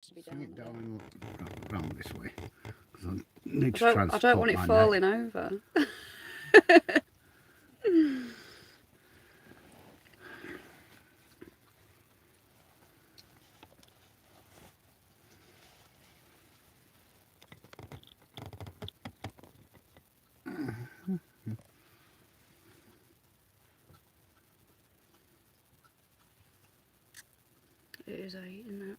Swing it down and round this way. I need to try and I don't want it falling over. It is 8, isn't it?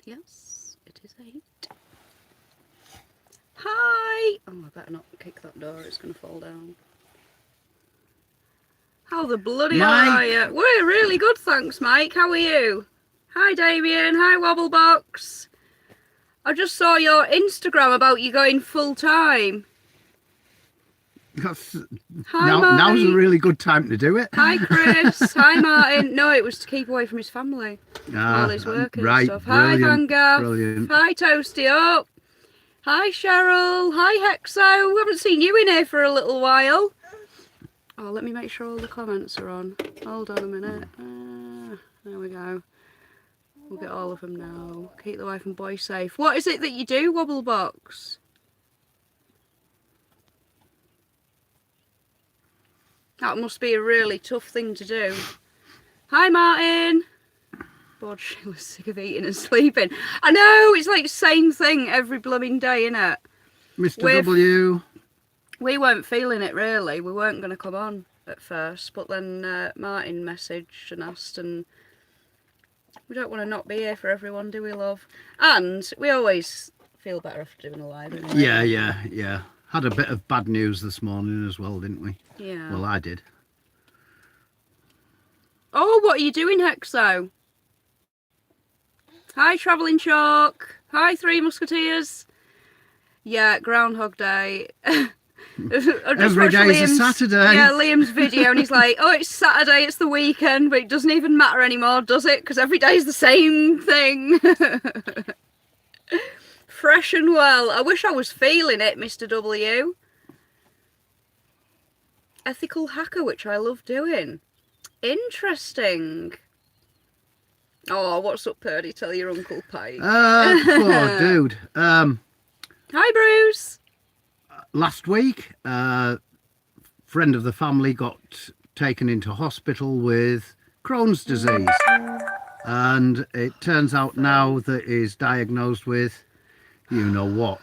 Yes, it is 8. Hi! Oh, I better not kick that door, it's going to fall down. How the bloody hell are you? We're really good, thanks, Mike. How are you? Hi, Damien. Hi, Wobblebox. I just saw your Instagram about you going full-time. Hi, now's a really good time to do it. Hi, Chris. Hi, Martin. No, it was to keep away from his family. All his work and stuff. Hi, Vangaff. Hi, Toasty Up. Hi, Cheryl. Hi, Hexo. We haven't seen you in here for a little while. Oh, let me make sure all the comments are on. Hold on a minute. There we go. We'll get all of them now. Keep the wife and boy safe. What is it that you do, Wobblebox? That must be a really tough thing to do. Hi, Martin. God, she was sick of eating and sleeping. I know, it's like the same thing every blooming day, innit? Mr. W. We weren't feeling it, really. We weren't going to come on at first. But then Martin messaged and asked, and we don't want to not be here for everyone, do we, love? And we always feel better after doing a live. Yeah. Had a bit of bad news this morning as well, didn't we? Yeah. Well, I did. Oh, what are you doing, Hexo? Hi, Travelling Chalk. Hi, Three Musketeers. Yeah, Groundhog Day. Every day is a Saturday. Yeah, Liam's video, and he's like, oh, it's Saturday, it's the weekend, but it doesn't even matter anymore, does it? Because every day is the same thing. Fresh and well. I wish I was feeling it, Mr. W. Ethical hacker, which I love doing. Interesting. Oh, what's up, Purdy? Tell your Uncle Pike. Poor dude. Hi, Bruce. Last week, friend of the family got taken into hospital with Crohn's disease. And it turns out now that he's diagnosed with, you know what,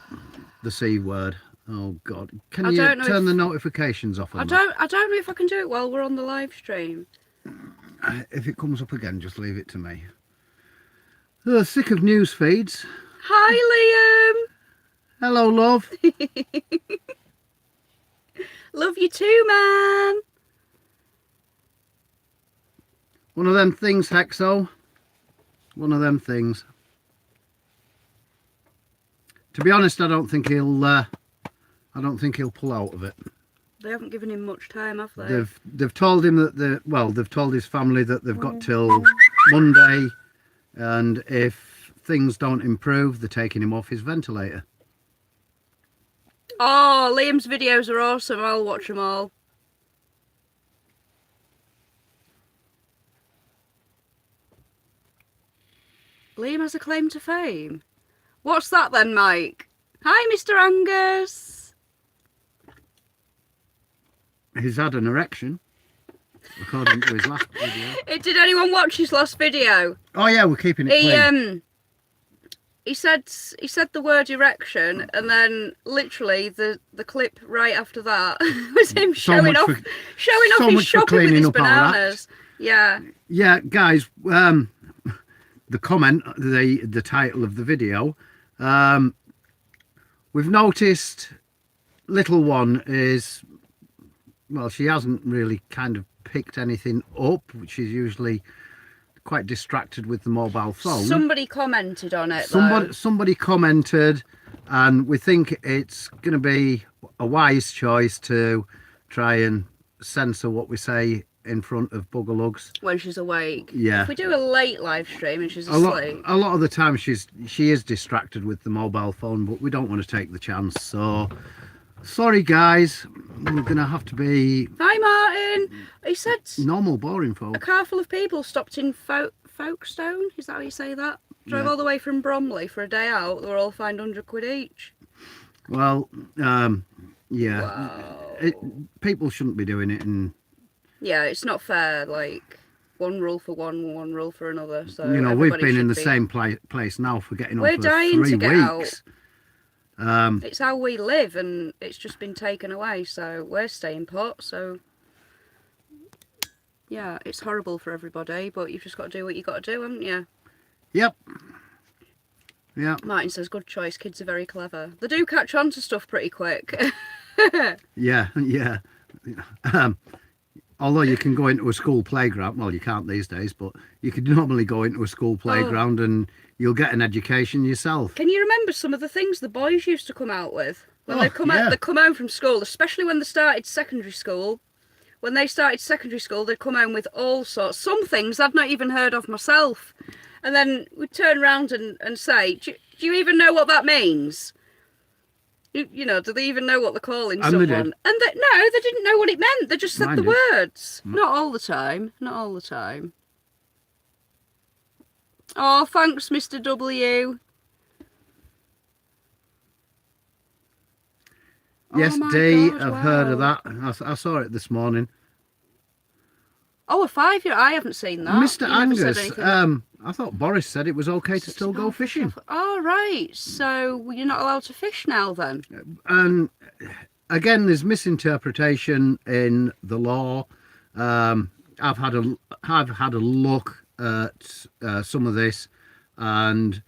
the C word. Oh God! Can you turn the notifications off on that? I don't know if I can do it while we're on the live stream. If it comes up again, just leave it to me. Sick of news feeds. Hi, Liam. Hello, love. Love you too, man. One of them things, Hexo. One of them things. To be honest, I don't think he'll pull out of it. They haven't given him much time, have they? They've told him that they've told his family that they've got till Monday, and if things don't improve, they're taking him off his ventilator. Oh, Liam's videos are awesome. I'll watch them all. Liam has a claim to fame. What's that then, Mike? Hi, Mr. Angus. He's had an erection, according to his last video. Did anyone watch his last video? Oh yeah, we're keeping it clean. He said the word erection, and then literally the clip right after that was him showing off his shopping with his bananas. Yeah. Yeah, guys. The comment, the title of the video. We've noticed little one is, well, she hasn't really kind of picked anything up. She's usually quite distracted with the mobile phone. Somebody commented on it. Somebody commented, and we think it's going to be a wise choice to try and censor what we say in front of Buggerlugs when she's awake. Yeah. If we do a late live stream and she's asleep. A lot of the time she is distracted with the mobile phone, but we don't want to take the chance. So sorry guys, we're gonna have to be. Hi Martin. He said normal, boring folk. A car full of people stopped in Folkestone. Is that how you say that? Drove all the way from Bromley for a day out. They were all fined £100 each. Well, yeah. Wow. People shouldn't be doing it, and yeah, it's not fair. Like, one rule for one rule for another. So you know, we've been in the same place now for getting on for dying 3 to get weeks. Out. It's how we live, and it's just been taken away. So we're staying put. So yeah, it's horrible for everybody, but you've just got to do what you got to do, haven't you? Yep. Yeah. Martin says, good choice. Kids are very clever. They do catch on to stuff pretty quick. Yeah. Although you can go into a school playground, well, you can't these days, but you could normally go into a school playground and you'll get an education yourself. Can you remember some of the things the boys used to come out with? When they come home from school, especially when they started secondary school. When they started secondary school, they'd come home with all sorts. Some things I've not even heard of myself. And then we'd turn around and say, do you even know what that means? You know, do they even know what they're calling someone? And no, they didn't know what it meant. They just said the words. Not all the time. Not all the time. Oh, thanks, Mr. W. Yes, Dee, I've heard of that. I saw it this morning. Oh, a 5-year? I haven't seen that. Mr. Angus, I thought Boris said it was okay to still go fishing. Oh, right. So you're not allowed to fish now then? And again, there's misinterpretation in the law. I've had a look at some of this, and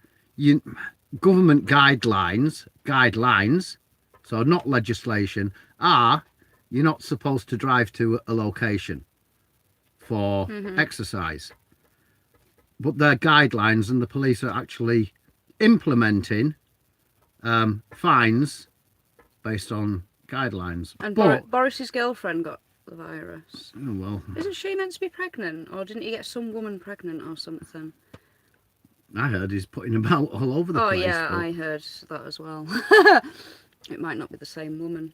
government guidelines, so not legislation, are you're not supposed to drive to a location for exercise. But they're guidelines, and the police are actually implementing fines based on guidelines. And Boris's girlfriend got the virus. Oh, well. Isn't she meant to be pregnant? Or didn't he get some woman pregnant or something? I heard he's putting them out all over the place. Oh, yeah, I heard that as well. It might not be the same woman.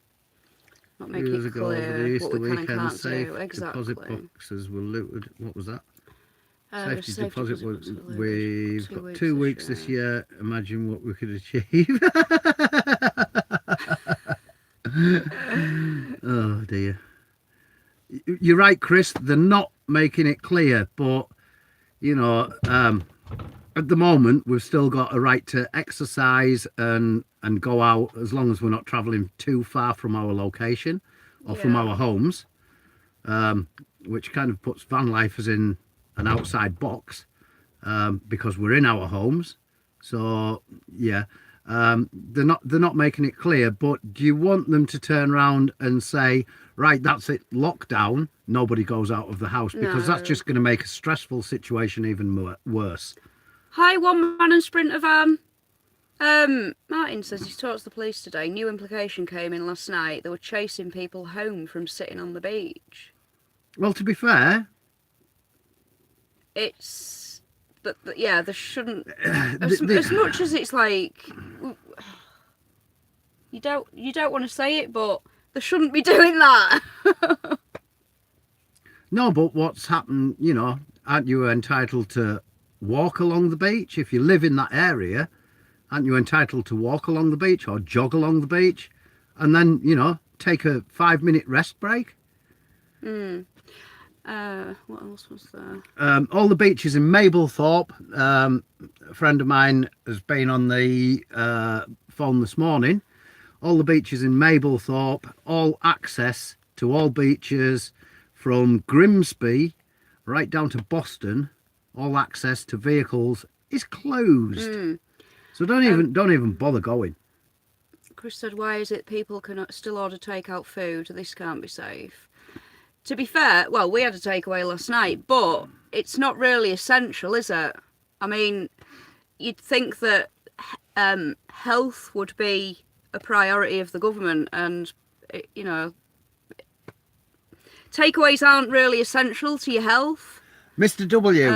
Not making it clear what we can and can't do. Exactly. Deposit boxes were looted. What was that? Safety deposit was. We've got 2 weeks this year. Imagine what we could achieve. Oh dear. You're right, Chris. They're not making it clear, but you know, at the moment we've still got a right to exercise and go out as long as we're not travelling too far from our location or from our homes, which kind of puts van life as in an outside box, because we're in our homes. So yeah, they're not making it clear. But do you want them to turn around and say, right, that's it, lockdown, nobody goes out of the house? Because that's just going to make a stressful situation even worse. Hi, one man and sprinter van. Martin says he's talked to the police today. New implication came in last night. They were chasing people home from sitting on the beach. Well, to be fair, it's but yeah, there shouldn't as much as it's like you don't want to say it, but they shouldn't be doing that. No, but what's happened, you know, aren't you entitled to walk along the beach? If you live in that area, aren't you entitled to walk along the beach or jog along the beach and then, you know, take a 5-minute rest break? What else was there? All the beaches in Mablethorpe. A friend of mine has been on the phone this morning. All the beaches in Mablethorpe, all access to all beaches from Grimsby right down to Boston, all access to vehicles is closed. So don't even bother going. Chris said, why is it people can still order takeout food? This can't be safe. To be fair, well, we had a takeaway last night, but it's not really essential, is it? I mean, you'd think that health would be a priority of the government, and, you know, takeaways aren't really essential to your health. Mr. W.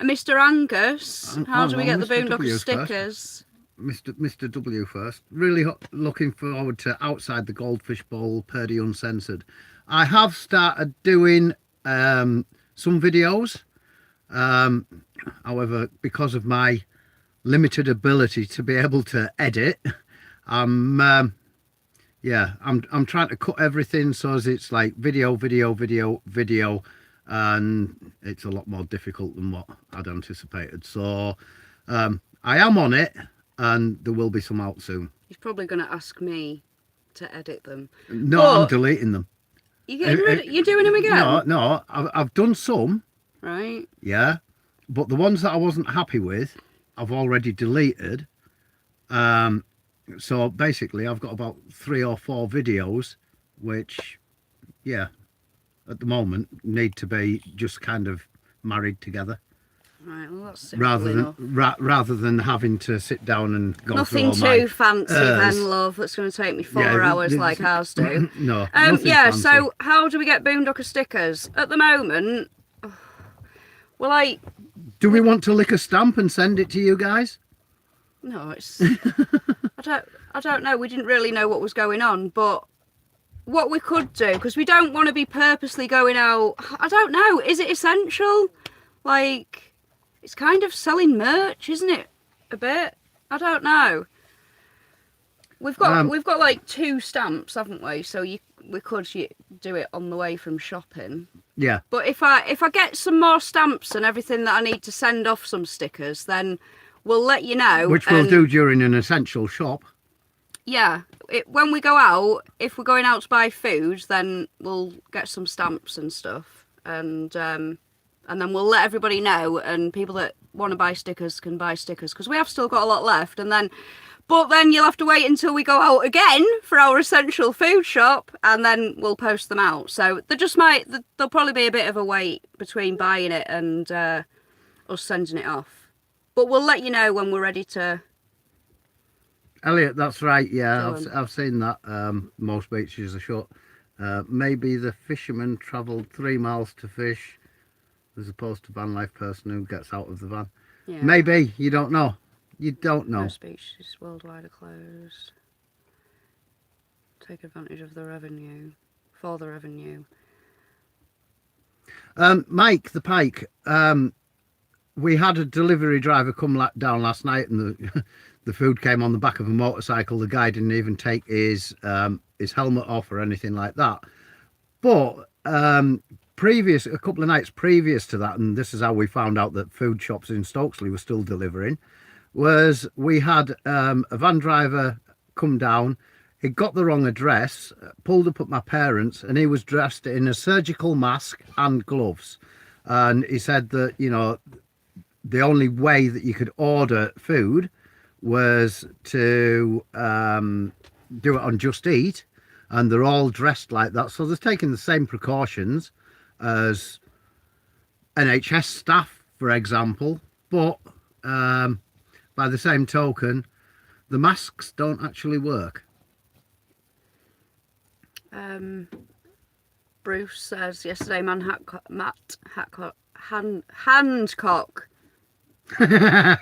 Mr. Angus, how do we get the Boondocker stickers? Mr. W first. Really looking forward to Outside the Goldfish Bowl, Purdy Uncensored. I have started doing some videos. However, because of my limited ability to be able to edit, I'm trying to cut everything so as it's like video, and it's a lot more difficult than what I'd anticipated. So I am on it, and there will be some out soon. He's probably going to ask me to edit them. No, but I'm deleting them. You're doing them again? No, I've done some. Right. Yeah, but the ones that I wasn't happy with, I've already deleted. So basically, I've got about 3 or 4 videos, which, yeah, at the moment need to be just kind of married together. Right, well that's simple rather than having to sit down and go nothing through all too fancy then, love. That's going to take me 4 hours like ours do. No. Yeah. Fancy. So how do we get Boondocker stickers? At the moment, well, do we want to lick a stamp and send it to you guys? No, it's. I don't know. We didn't really know what was going on, but what we could do, because we don't want to be purposely going out. I don't know. Is it essential? Like, it's kind of selling merch, isn't it? A bit. I don't know. We've got like 2 stamps, haven't we? So we could do it on the way from shopping. Yeah. But if I get some more stamps and everything that I need to send off some stickers, then we'll let you know. Which we'll do during an essential shop. Yeah. When we go out, if we're going out to buy food, then we'll get some stamps and stuff, and then we'll let everybody know, and people that want to buy stickers can buy stickers, because we have still got a lot left. But then you'll have to wait until we go out again for our essential food shop, and then we'll post them out. So there'll probably be a bit of a wait between buying it and us sending it off. But we'll let you know when we're ready to. Elliot, that's right. Yeah, I've seen that. Most beaches are shut. Maybe the fisherman travelled 3 miles to fish, as opposed to van life person who gets out of the van. Yeah. Maybe, you don't know. You don't know. Most beaches worldwide are closed. Take advantage of the revenue. For the revenue. Mike the Pike. We had a delivery driver come down last night, and the food came on the back of a motorcycle. The guy didn't even take his helmet off or anything like that. But a couple of nights previous to that, and this is how we found out that food shops in Stokesley were still delivering, was we had a van driver come down. He got the wrong address, pulled up at my parents', and he was dressed in a surgical mask and gloves. And he said that, the only way that you could order food was to do it on Just Eat, and they're all dressed like that. So they're taking the same precautions as NHS staff, for example, but by the same token, the masks don't actually work. Bruce says yesterday Matt Handcock. We're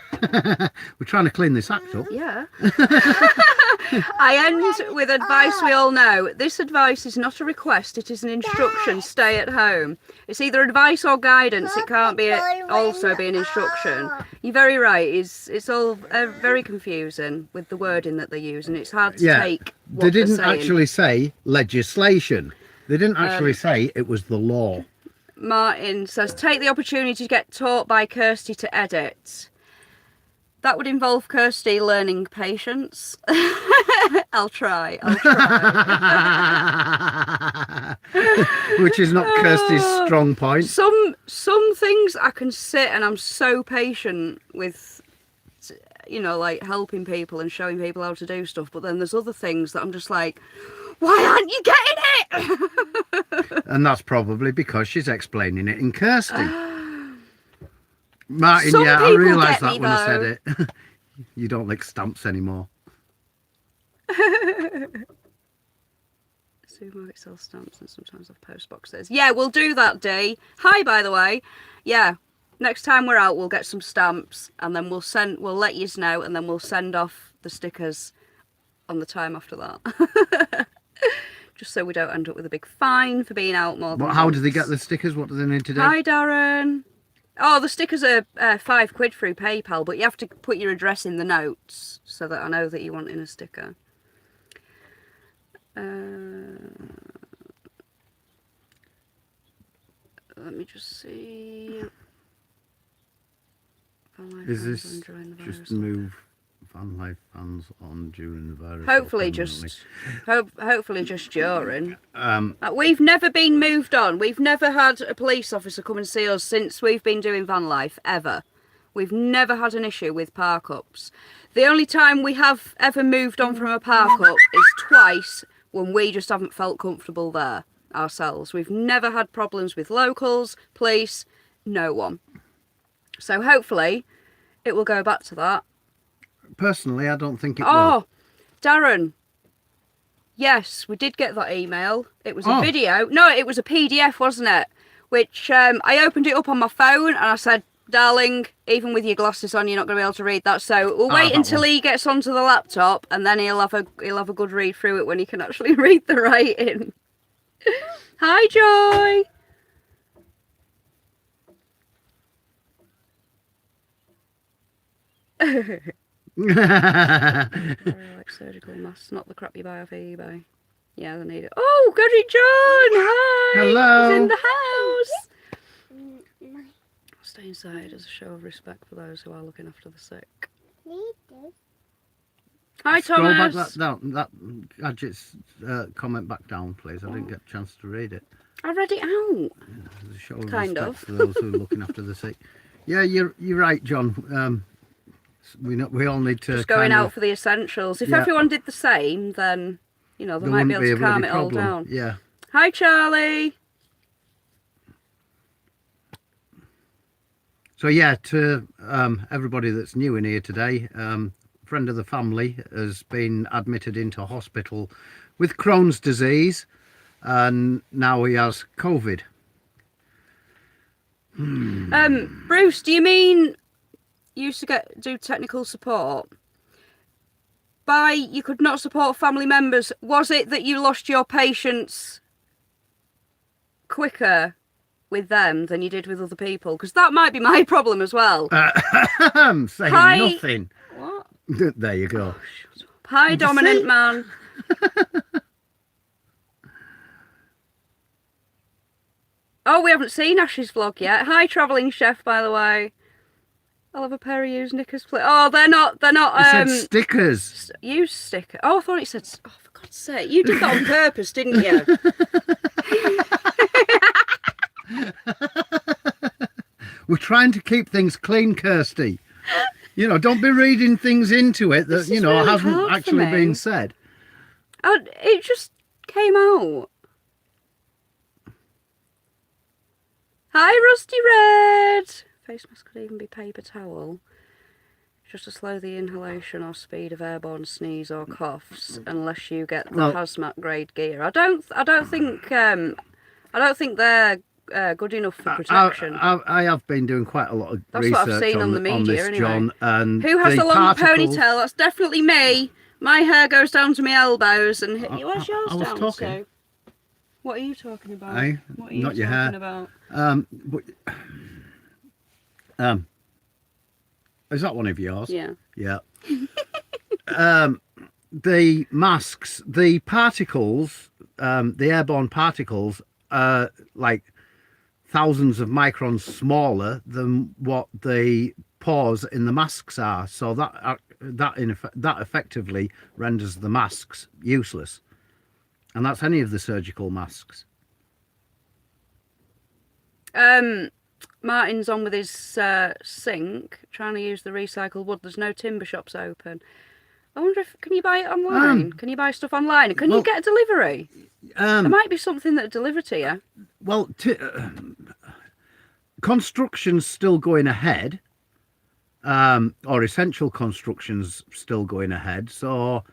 trying to clean this act up. Yeah. I end with advice we all know. This advice is not a request, it is an instruction. Stay at home. It's either advice or guidance. It can't be also be an instruction. You're very right. It's all very confusing with the wording that they use, and it's hard to take what they didn't they're saying. Actually say legislation. They didn't actually say it was the law. Martin says, take the opportunity to get taught by Kirsty to edit. That would involve Kirsty learning patience. I'll try. Which is not Kirsty's strong point. Some things I can sit and I'm so patient with, like helping people and showing people how to do stuff. But then there's other things that I'm just like, why aren't you getting it? And that's probably because she's explaining it in Kirsty. Martin, I realised that when I said it. You don't lick stamps anymore. Supermarket sells stamps and sometimes have post boxes. Yeah, we'll do that, Dee. Hi, by the way. Yeah, next time we're out, we'll get some stamps, and then we'll let you know, and then we'll send off the stickers on the time after that. Just so we don't end up with a big fine for being out more than How do they get the stickers? What do they need to do? Hi, Darren. Oh, the stickers are £5 through PayPal, but you have to put your address in the notes so that I know that you want in a sticker. Let me just see. Is this just move van life fans on during the virus? Hopefully just during. We've never been moved on. We've never had a police officer come and see us since we've been doing van life, ever. We've never had an issue with park ups. The only time we have ever moved on from a park up is twice when we just haven't felt comfortable there ourselves. We've never had problems with locals, police, no one. So hopefully it will go back to that. Personally, I don't think it will. Oh, Darren. Yes, we did get that email. It was a video. No, it was a PDF, wasn't it? Which I opened it up on my phone and I said, darling, even with your glasses on, you're not going to be able to read that. So we'll wait until he gets onto the laptop and then he'll have a good read through it when he can actually read the writing. Hi, Joy. Like surgical masks, not the crap you buy off eBay. Yeah, they need it. Oh, Goody John! Hi! Hello! He's in the house! Stay inside as a show of respect for those who are looking after the sick. Hi, Scroll Thomas! back that Gadget's comment back down, please. I didn't get a chance to read it. I read it out. Yeah, as a show of Kind respect of. for those who are looking after the sick. Yeah, you're right, John. We all need to just going out for the essentials. If everyone did the same, then you know they might be able to calm it all down. Yeah. Hi, Charlie. So yeah, to everybody that's new in here today, friend of the family has been admitted into hospital with Crohn's disease, and now he has COVID. Bruce, do you mean you used to do technical support? By you could not support family members, was it that you lost your patients quicker with them than you did with other people? Because that might be my problem as well. I'm saying nothing. What? There you go. Oh, shut up. Hi, dominant man. Oh, we haven't seen Ash's vlog yet. Hi, travelling chef, by the way. I'll have a pair of used knickers, please. Oh, they're not. It said stickers. Used sticker. Oh, I thought it said. Oh, for God's sake! You did that on purpose, didn't you? We're trying to keep things clean, Kirsty. You know, don't be reading things into it that really hasn't actually been said. Oh, it just came out. Hi, Rusty Red. Face mask could even be paper towel. Just to slow the inhalation or speed of airborne sneeze or coughs, unless you get the hazmat grade gear. I don't think they're good enough for protection. I have been doing quite a lot of That's research what I've seen on the media, this, anyway. John. And who has the long ponytail? That's definitely me. My hair goes down to my elbows, and where's yours down to? What are you talking about? What are you not your talking hair. about? Is that one of yours? Yeah. Yeah. The masks, the particles, the airborne particles are like thousands of microns smaller than what the pores in the masks are. So that effectively renders the masks useless. And that's any of the surgical masks. Martin's on with his sink, trying to use the recycled wood. There's no timber shops open. I wonder if, can you buy it online? Can you buy stuff online? Can you get a delivery? There might be something that'll deliver to you. Well, construction's still going ahead, or essential construction's still going ahead. So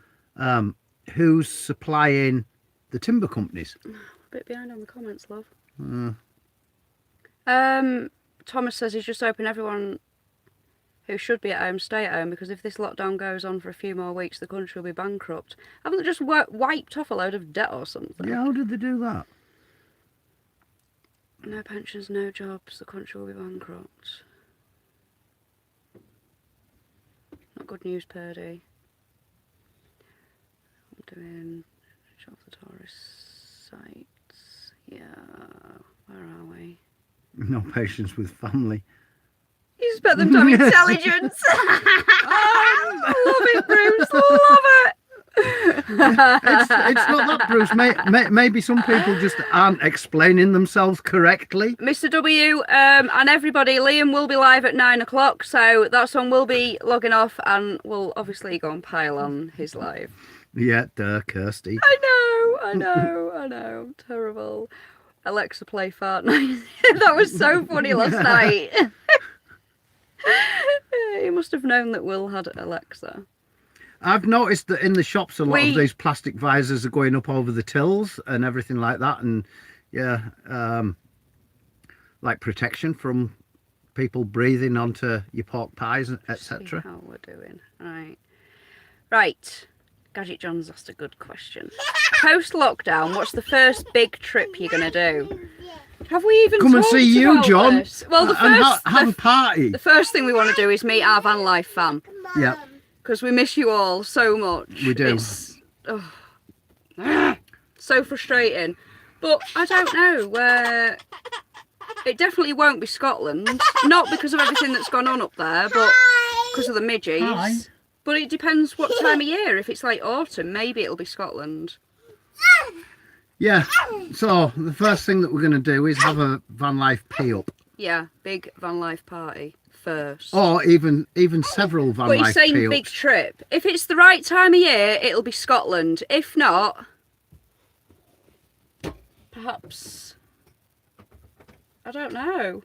who's supplying the timber companies? A bit behind on the comments, love. Thomas says he's just hoping everyone who should be at home stay at home, because if this lockdown goes on for a few more weeks, the country will be bankrupt. Haven't they just wiped off a load of debt or something? Yeah, how did they do that? No pensions, no jobs. The country will be bankrupt. Not good news, Purdy. I'm doing shop the tourist sites. Yeah, where are we? No patience with family. You expect them to have intelligence. Oh, love it, Bruce. Love it. It's not that, Bruce. Maybe some people just aren't explaining themselves correctly. Mr. W and everybody, Liam will be live at 9 o'clock, so that's when we'll be logging off, and we'll obviously go and pile on his live. Yeah, Kirsty. I know. Terrible. Alexa, play Fart Night. That was so funny last night. He must have known that Will had Alexa. I've noticed that in the shops a lot of these plastic visors are going up over the tills and everything like that, and yeah, like protection from people breathing onto your pork pies, etc. How we're doing. Right. Gadget John's asked a good question. Post lockdown, what's the first big trip you're gonna do? Have we even come and see you, John? This? Well, have a party. The first thing we want to do is meet our van life fam. Yeah. Because we miss you all so much. We do. It's so frustrating. But I don't know. It definitely won't be Scotland. Not because of everything that's gone on up there, but because of the midges. Hi. But it depends what time of year. If it's like autumn, maybe it'll be Scotland. Yeah. So the first thing that we're going to do is have a van life pee up. Yeah, big van life party first. Or even several van life pee ups. But you're saying big trip. If it's the right time of year, it'll be Scotland. If not, perhaps, I don't know.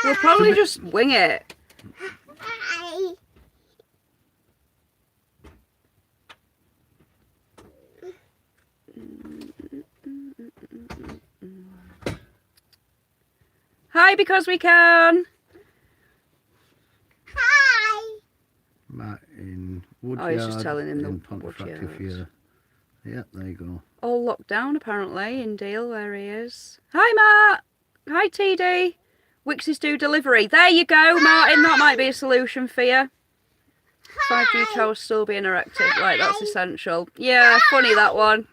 We'll probably just wing it. Hi, because we can. Hi. Matt in Woodyard. Oh, he's just telling him in the Pontefract. Woodyard. Yeah, there you go. All locked down apparently in Deal where he is. Hi, Matt. Hi, TD. Wix's do delivery. There you go, Martin. That might be a solution for you. 5G towers still being erected. Right, that's essential. Yeah, funny that one.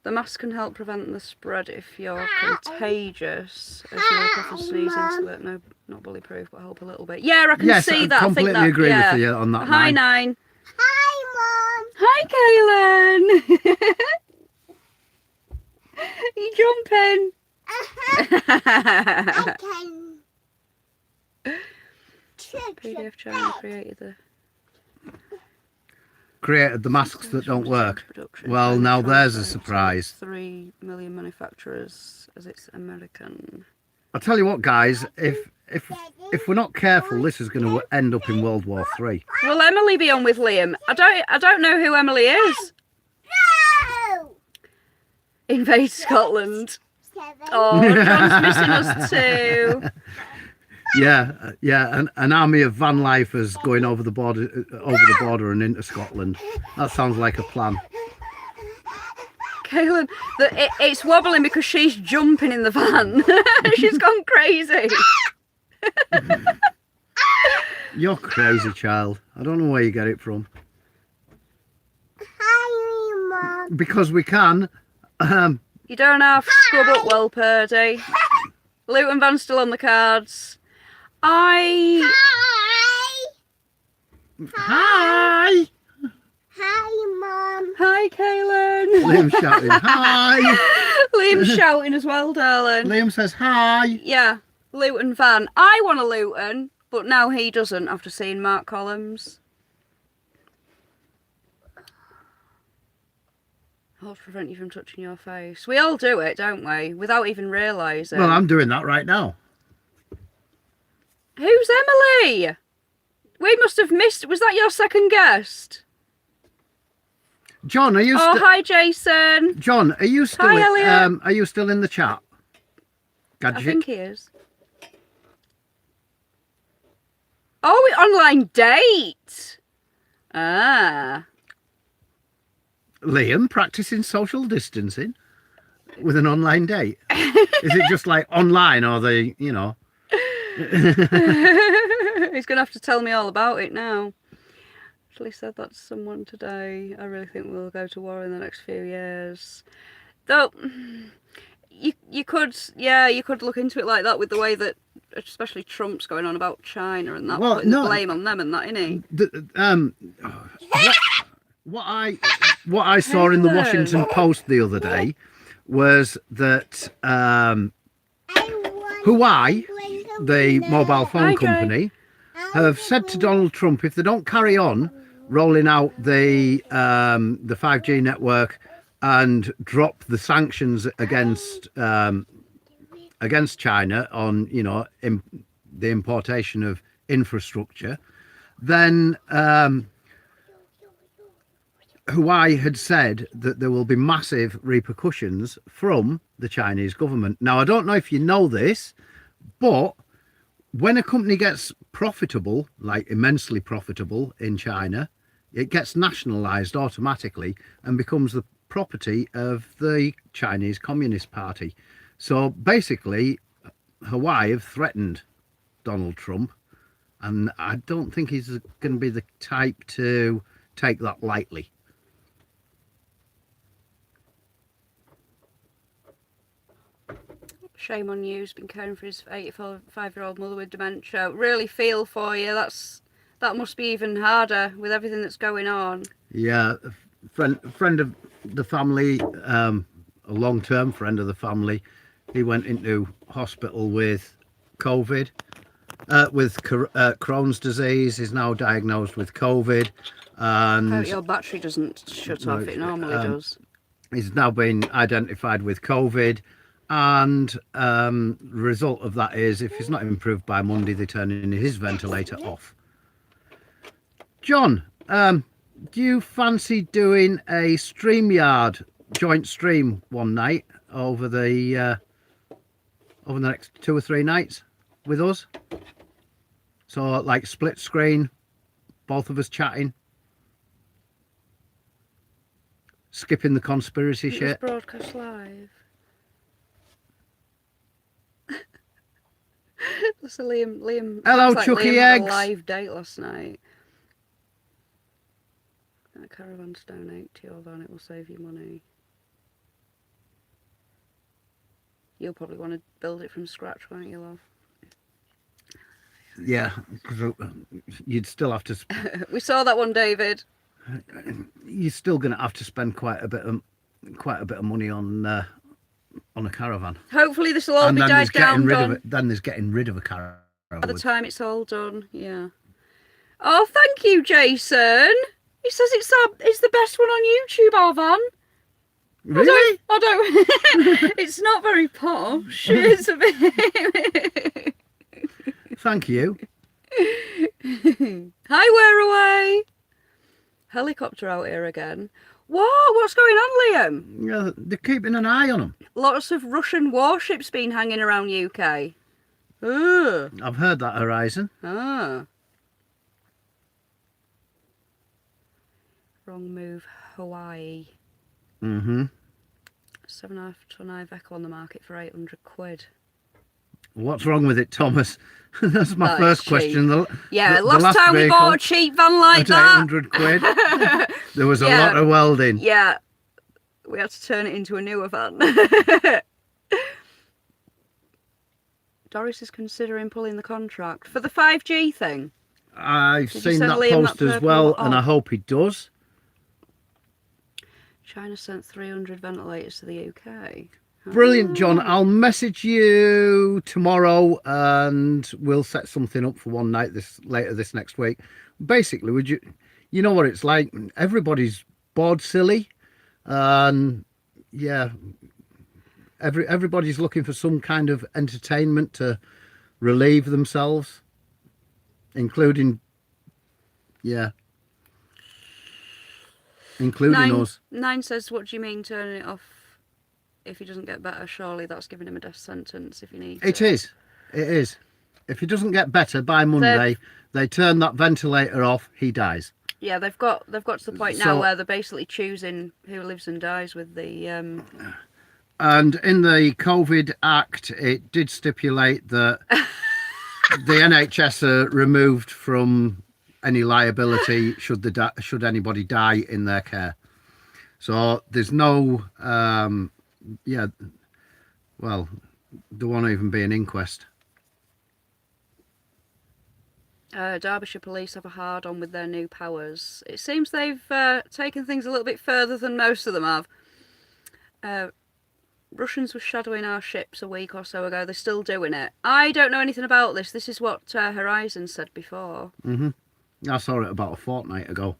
The mask can help prevent the spread if you're contagious, as you will often sneeze into it. No, not bully-proof, but help a little bit. Yeah, I can see that. I completely agree with you on that. Hi, Nine. Hi, Mom. Hi, Kaylin. You jumping? PDF China created the masks that don't work. Well, now there's a surprise. 3 million manufacturers, as it's American. I'll tell you what, guys, if we're not careful, this is going to end up in World War III. Will Emily be on with Liam? I don't know who Emily is. No. Invade Scotland. Oh, John's missing us too. Yeah, an army of van lifers going over the border and into Scotland. That sounds like a plan. Kaylin, it's wobbling because she's jumping in the van. She's gone crazy. You're crazy, child. I don't know where you get it from. Hi, Mom. Because we can. You don't have to scrub up well, Purdy. Luton Van's still on the cards. Hi. Hi. Hi, Mom. Hi, Kaylin. Liam's shouting, hi. Liam's shouting as well, darling. Liam says hi. Yeah, Luton Van. I want a Luton, but now he doesn't after seeing Mark Collins. I'll prevent you from touching your face. We all do it, don't we? Without even realising. Well, I'm doing that right now. Who's Emily? We must have missed. Was that your second guest? John, are you? Oh, hi, Jason. John, are you still? Hi, Elliot. Are you still in the chat? Gadget? I think he is. Oh, online date. Ah. Liam practicing social distancing. with an online date? Is it just like online, or the, you know? He's going to have to tell me all about it now. Actually said that to someone today. I really think we'll go to war in the next few years. Though, you could look into it like that, with the way that, especially Trump's going on about China and that, putting the blame on them and that, innit? What I saw in the Washington Post the other day was that Huawei, the mobile phone company, have said to Donald Trump, if they don't carry on rolling out the 5G network and drop the sanctions against China on, you know, the importation of infrastructure, then Huawei had said that there will be massive repercussions from the Chinese government. Now, I don't know if you know this, but when a company gets profitable, like immensely profitable in China, it gets nationalized automatically and becomes the property of the Chinese Communist Party. So basically, Huawei have threatened Donald Trump, and I don't think he's going to be the type to take that lightly. Shame on you. He's been caring for his 85-year-old mother with dementia. Really feel for you. That must be even harder with everything that's going on. Yeah, friend of the family, a long-term friend of the family, he went into hospital with COVID, with Crohn's disease. He's now diagnosed with COVID. And hope your battery doesn't shut off. It normally does. He's now been identified with COVID. And result of that is, if he's not improved by Monday, they're turning his ventilator off. John, do you fancy doing a StreamYard joint stream one night over the next 2 or 3 nights with us? So like split screen, both of us chatting, skipping the conspiracy shit. It's broadcast live. That's a Liam. Hello, like Chucky Liam had Eggs. a live date last night. That caravan to donate to your van, it will save you money. You'll probably want to build it from scratch, won't you, love? Yeah, because you'd still have to. We saw that one, David. You're still going to have to spend quite a bit of money on a caravan. Hopefully, this will all be died down. Then there's getting rid of a caravan. By the time it's all done, yeah. Oh, thank you, Jason. He says it's the best one on YouTube, our van. Really? I don't. It's not very posh. It's a bit. Thank you. Hi, Whereaway. Helicopter out here again. What? What's going on, Liam? Yeah, they're keeping an eye on them. Lots of Russian warships been hanging around UK. Ugh. I've heard that, Horizon. Ah. Wrong move, Hawaii. 7.5 ton Iveco on the market for 800 quid. What's wrong with it, Thomas? That's my first question. Last time we bought a cheap van like that. 800 quid. There was a lot of welding. Yeah. We had to turn it into a newer van. Doris is considering pulling the contract for the 5G thing. I've seen that post as well, and I hope he does. China sent 300 ventilators to the UK. Brilliant, John. I'll message you tomorrow and we'll set something up for one night later this next week. Basically, you know what it's like? Everybody's bored silly. And yeah, everybody's looking for some kind of entertainment to relieve themselves, including us. Nine says, what do you mean turning it off if he doesn't get better? Surely that's giving him a death sentence if he needs it. It is. If he doesn't get better by Monday, they turn that ventilator off, he dies. Yeah, they've got to the point now where they're basically choosing who lives and dies with the And in the COVID Act, it did stipulate that the NHS are removed from any liability should anybody die in their care. So there's no, well, there won't even be an inquest. Derbyshire Police have a hard-on with their new powers. It seems they've taken things a little bit further than most of them have. Russians were shadowing our ships a week or so ago. They're still doing it. I don't know anything about this. This is what Horizon said before. I saw it about a fortnight ago.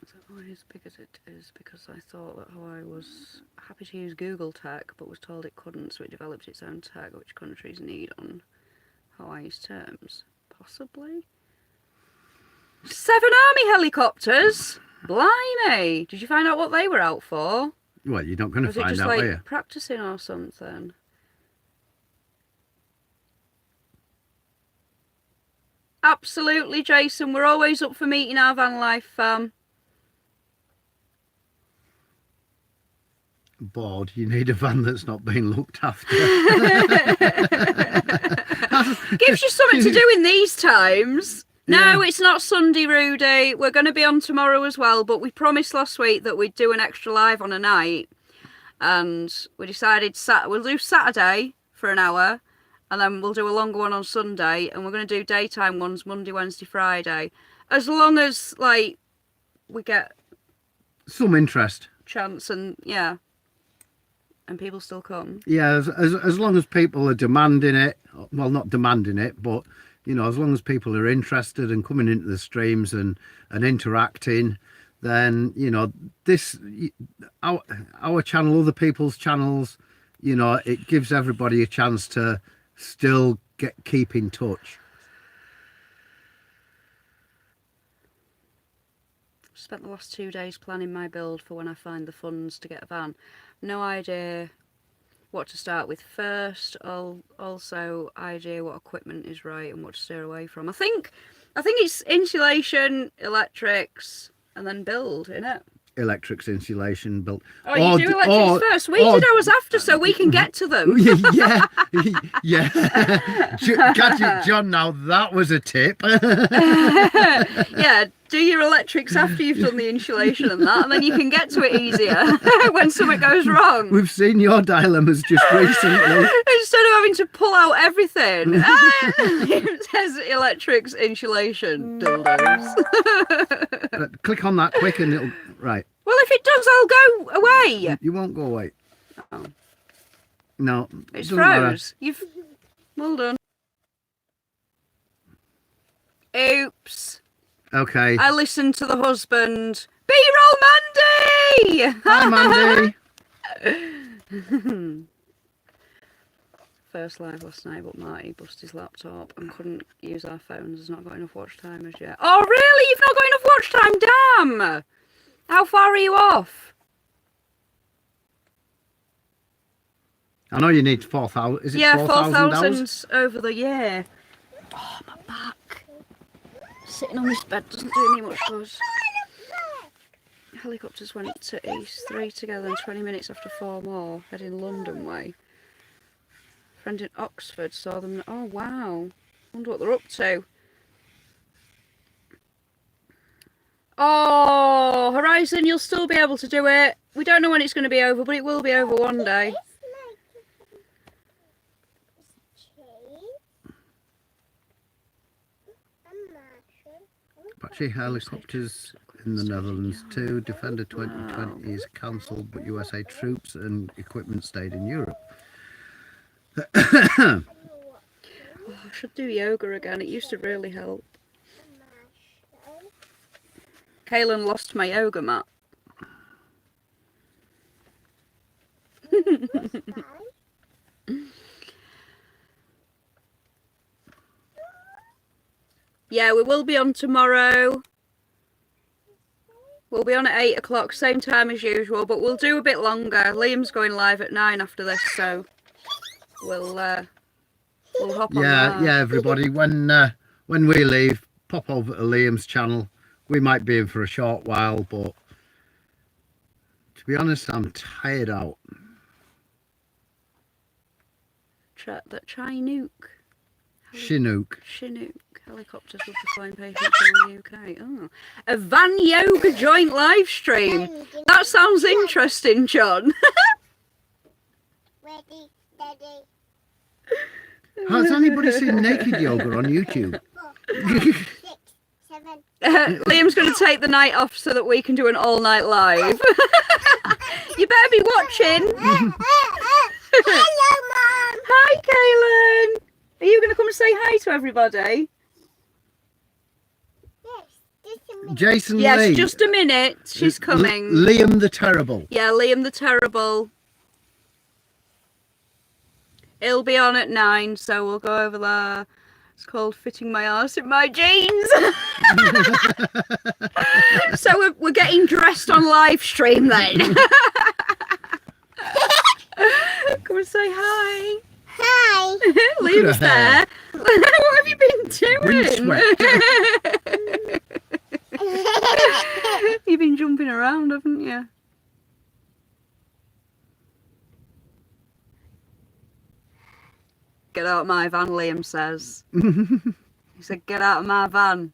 Is that why as big as it is? Because I thought that Hawaii was happy to use Google tech, but was told it couldn't, so it developed its own tech, which countries need on Hawaii's terms. Possibly. 7 army helicopters? Blimey! Did you find out what they were out for? Well, you're not going to find out, just like, are you? Practicing or something? Absolutely, Jason. We're always up for meeting our van life fam. Bored. You need a van that's not being looked after. Gives you something to do in these times. No, it's not Sunday, Rudy. We're going to be on tomorrow as well, but we promised last week that we'd do an extra live on a night. And we decided we'll do Saturday for an hour, and then we'll do a longer one on Sunday, and we're going to do daytime ones Monday, Wednesday, Friday. As long as, like, we get some interest. Chance and, yeah. And people still come. Yeah, as long as people are demanding it, well, not demanding it, but, you know, as long as people are interested and coming into the streams and interacting, then, you know, this, our channel, other people's channels, you know, it gives everybody a chance to still keep in touch. Spent the last 2 days planning my build for when I find the funds to get a van. No idea what to start with first. Also idea what equipment is right and what to steer away from. I think it's insulation, electrics, and then build, innit? Electrics, insulation, build. Oh, you do electrics first. We did ours after, so we can get to them. Yeah. Catch it, John. Now that was a tip. Yeah, do your electrics after you've done the insulation and that, and then you can get to it easier when something goes wrong. We've seen your dilemmas just recently. Instead of having to pull out everything, it says electrics, insulation, dildos. Click on that quick and it'll... Right. Well, if it does, I'll go away. You won't go away. Oh. No. It's froze. You've... Well done. Oops. Okay. I listened to the husband. B-roll Mandy! Hi, Mandy! First live last night, but Marty busted his laptop and couldn't use our phones. Has not got enough watch time as yet. Oh, really? You've not got enough watch time? Damn! How far are you off? I know you need 4,000. Is it 4,000 over the year. Oh, my back. Sitting on this bed doesn't do me much good. Helicopters went to East 3 together and 20 minutes after 4 more, heading London way. Friend in Oxford saw them. Oh, wow. Wonder what they're up to. Oh, Horizon, you'll still be able to do it. We don't know when it's going to be over, but it will be over one day. Apache helicopters in the Netherlands too. Defender 2020 is cancelled, but USA troops and equipment stayed in Europe. Oh, I should do yoga again. It used to really help. Kaylin lost my yoga mat. Yeah, we will be on tomorrow. We'll be on at 8 o'clock, same time as usual, but we'll do a bit longer. Liam's going live at 9 after this, so we'll hop on that. Yeah, everybody. When we leave, pop over to Liam's channel. We might be in for a short while, but to be honest, I'm tired out. Chinook. Chinook. Helicopters will be flying patients around the UK. Oh. A van yoga joint live stream. That sounds interesting, John. Ready, steady. Has anybody seen naked yoga on YouTube? 4, 5, 6, 7. Liam's going to take the night off so that we can do an all-night live. You better be watching. Hello, Mom. Hi, Kaylin. Are you going to come and say hi to everybody? Yes, just a minute. Jason Yes, Lee. just a minute. She's coming. Liam the Terrible. Yeah, Liam the Terrible. He'll be on at 9, so we'll go over there. It's called Fitting My Arse in My Jeans. So we're getting dressed on live stream then. Come and say hi. Hi. Liam's there. What have you been Windswept. doing? You've been jumping around, haven't you? Get out of my van, Liam says. He said, get out of my van.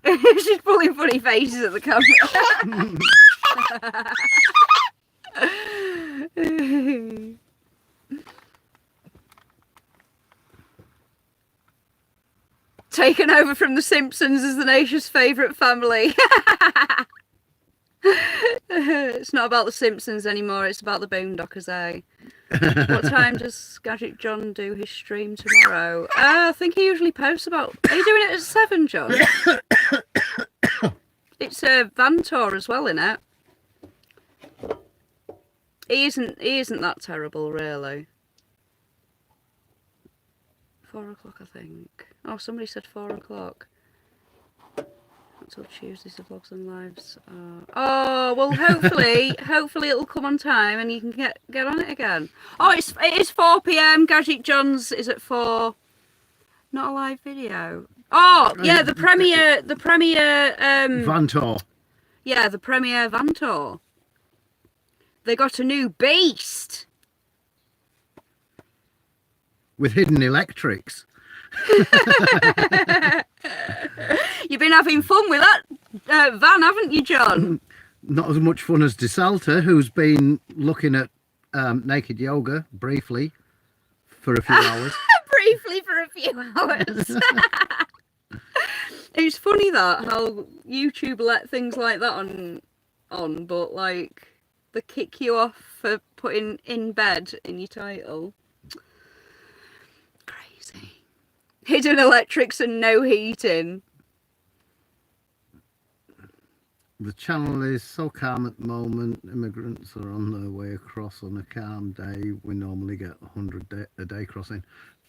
She's pulling funny faces at the camera. Taken over from The Simpsons as the nation's favourite family. It's not about The Simpsons anymore, it's about the Boondockers, eh? What time does Gadget John do his stream tomorrow? I think he usually posts about... Are you doing it at 7, John? It's a van tour as well, innit? He isn't that terrible, really. 4 o'clock, I think. Oh, somebody said 4 o'clock. Until Tuesdays, the vlogs and lives. Oh, well, hopefully it'll come on time and you can get on it again. Oh, it is 4 p.m. Gadget John's is at 4. Not a live video. Oh, yeah, the premiere. Van tour. Yeah, the premiere van tour. They got a new beast. With hidden electrics. You've been having fun with that van, haven't you, John? Not as much fun as DeSalta, who's been looking at naked yoga briefly for a few hours. Briefly for a few hours. It's funny that how YouTube let things like that on, but like they kick you off for putting in bed in your title. Crazy. Hidden electrics and no heating. The channel is so calm at the moment. Immigrants are on their way across on a calm day. We normally get 100 a day crossing.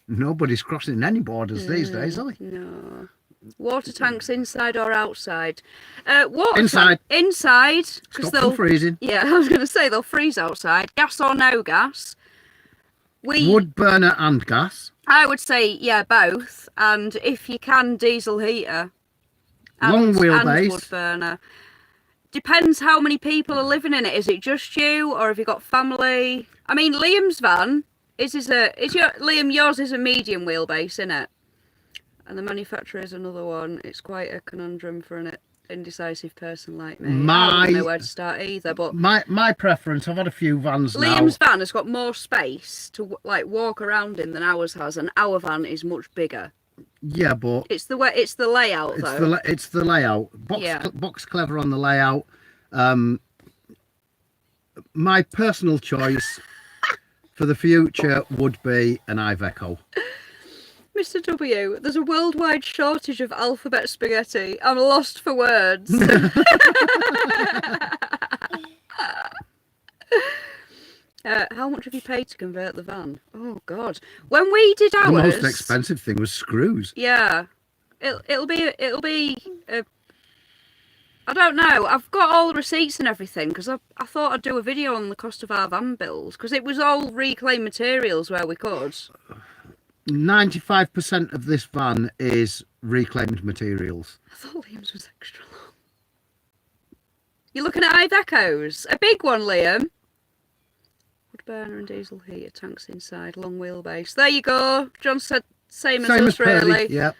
Nobody's crossing any borders these days, are they? No. Water tanks inside or outside? Water Inside. Inside. Stop them freezing. Yeah, I was going to say they'll freeze outside. Gas or no gas? Wood burner and gas. I would say, yeah, both. And if you can, diesel heater. Long wheelbase. And wood burner. Depends how many people are living in it. Is it just you, or have you got family? I mean, Liam's van Liam, yours is a medium wheelbase, isn't it? And the manufacturer is another one. It's quite a conundrum for an indecisive person like me. I don't know where to start either. But my preference, I've had a few vans now. Liam's van has got more space to like walk around in than ours has, and our van is much bigger. Yeah, but it's the layout though. It's the layout. Box clever on the layout. My personal choice for the future would be an Iveco. Mr. W, there's a worldwide shortage of alphabet spaghetti. I'm lost for words. How much have you paid to convert the van? Oh God! When we did ours, the most expensive thing was screws. Yeah, it'll be. I don't know. I've got all the receipts and everything because I thought I'd do a video on the cost of our van build because it was all reclaimed materials where we could. 95% of this van is reclaimed materials. I thought Liam's was extra long. You're looking at Ivecos. A big one, Liam. Would burner and diesel heater tanks inside, long wheelbase. There you go. John said same as us, really. Yep.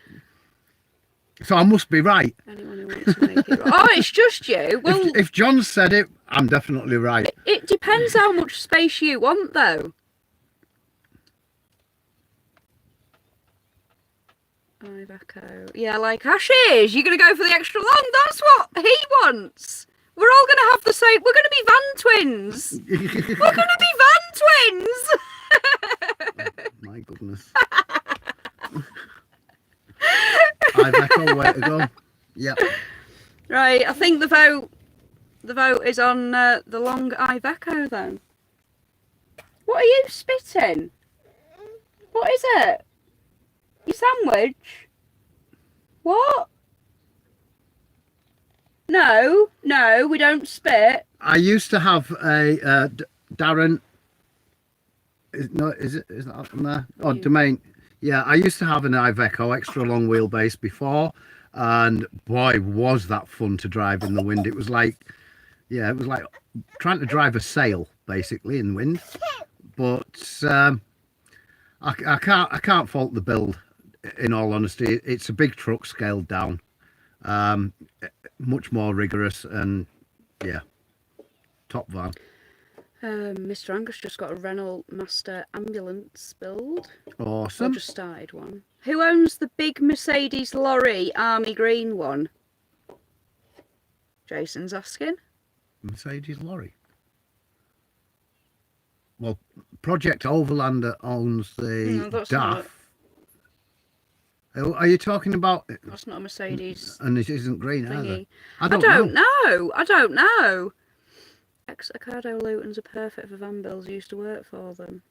So I must be right. Anyone who wants to make it right. Oh, it's just you. Well, if John said it, I'm definitely right. It depends how much space you want, though. Iveco. Yeah, like Ashes, you're going to go for the extra long. That's what he wants. We're all going to have the same. We're going to be van twins. We're going to be van twins. My goodness. Iveco, where to go? Yep. Right, I think the vote is on the long Iveco then. What are you spitting? What is it? Your sandwich? What? No, we don't spit. I used to have a Darren. Is that on there? Oh, Domain. Yeah, I used to have an Iveco extra long wheelbase before, and boy, was that fun to drive in the wind. It was like, yeah, it was like trying to drive a sail basically in the wind. But I can't fault the build. In all honesty, it's a big truck scaled down, much more rigorous, and yeah, top van. Mr. Angus just got a Renault Master ambulance build. Awesome. I just started one. Who owns the big Mercedes lorry, army green one? Jason's asking. Mercedes lorry. Well, Project Overlander owns the DAF. Are you talking about? That's not a Mercedes. And it isn't green either. I don't know. I don't know. Ex-Ocado Lutons are perfect for van builds. Used to work for them.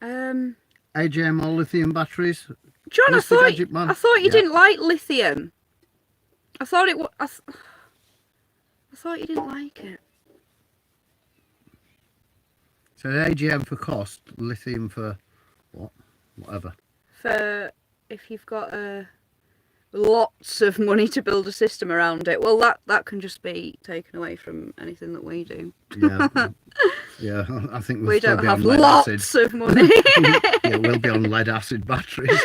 AGM or lithium batteries? John, I thought you didn't like lithium. I thought I thought you didn't like it. So AGM for cost, lithium for what? Whatever. For if you've got lots of money to build a system around it, well, that can just be taken away from anything that we do. Yeah, yeah. I think we don't have lots of money. Yeah, we'll be on lead acid batteries.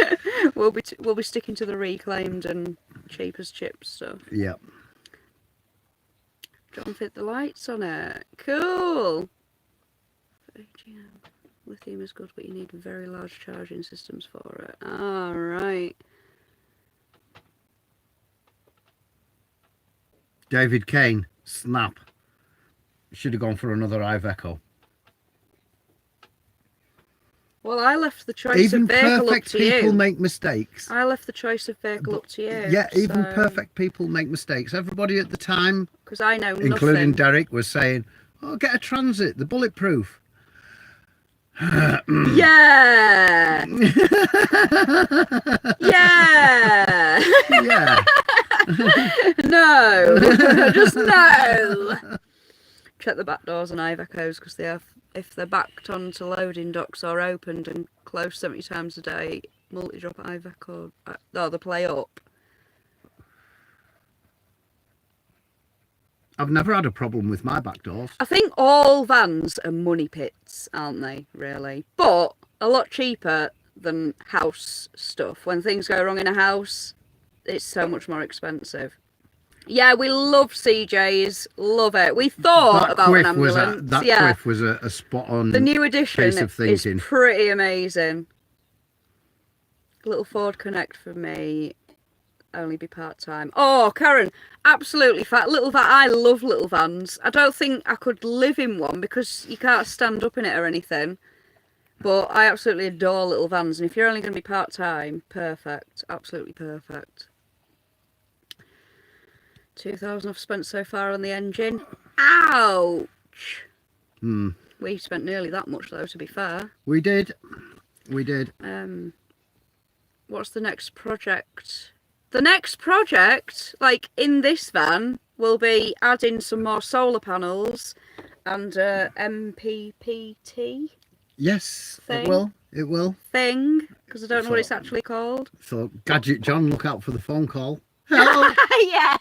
We'll be sticking to the reclaimed and cheap as chips stuff. Yeah. John fit the lights on it. Cool. AGM. Lithium is good, but you need very large charging systems for it. All right. David Kane, snap. Should have gone for another Iveco. Well, I left the choice of vehicle up to you. Even perfect people make mistakes. I left the choice of vehicle up to you. Yeah, even perfect people make mistakes. Everybody at the time, because I know nothing, including Derek, was saying, "Oh, get a Transit, they're bulletproof." Yeah. Yeah. Yeah. No. Just no. Check the back doors on Ivecos because if they're backed onto loading docks or opened and closed 70 times a day, multi-drop Iveco, they play up. I've never had a problem with my back doors. I think all vans are money pits, aren't they, really? But a lot cheaper than house stuff. When things go wrong in a house, it's so much more expensive. Yeah, we love CJs. Love it. We thought about an ambulance. That quiff was a spot on. The new edition piece of thinking. Is pretty amazing. Little Ford Connect for me. Only be part-time. Oh, Karen, absolutely little van. I love little vans. I don't think I could live in one because you can't stand up in it or anything. But I absolutely adore little vans. And if you're only going to be part-time, perfect. Absolutely perfect. 2,000 I've spent so far on the engine. Ouch! We spent nearly that much though, to be fair. We did. What's the next project? The next project, like in this van, will be adding some more solar panels and MPPT. Yes, thing. It will. It will. Thing, because I don't know what it's actually called. So, Gadget John, look out for the phone call. Help! Yeah.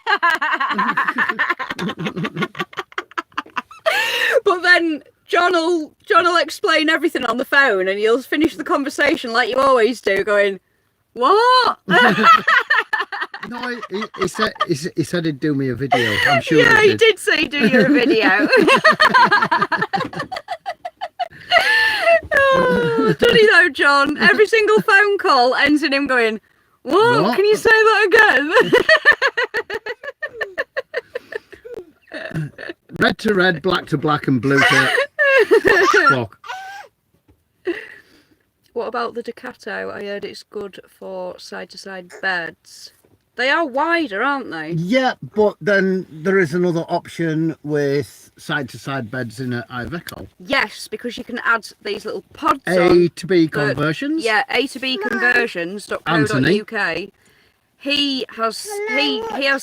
But then John will explain everything on the phone, and you'll finish the conversation like you always do, going, "What?" No, he said he'd do me a video. I'm sure. Yeah, he did say do you a video. Oh, does he though, John? Every single phone call ends in him going, "What? Can you say that again?" Red to red, black to black, and blue to clock. What about the Ducato? I heard it's good for side-to-side beds. They are wider, aren't they? Yeah, but then there is another option with side-to-side beds in an Iveco. Yes, because you can add these little pods A to B conversions. Yeah, A to B conversions.co.uk. He has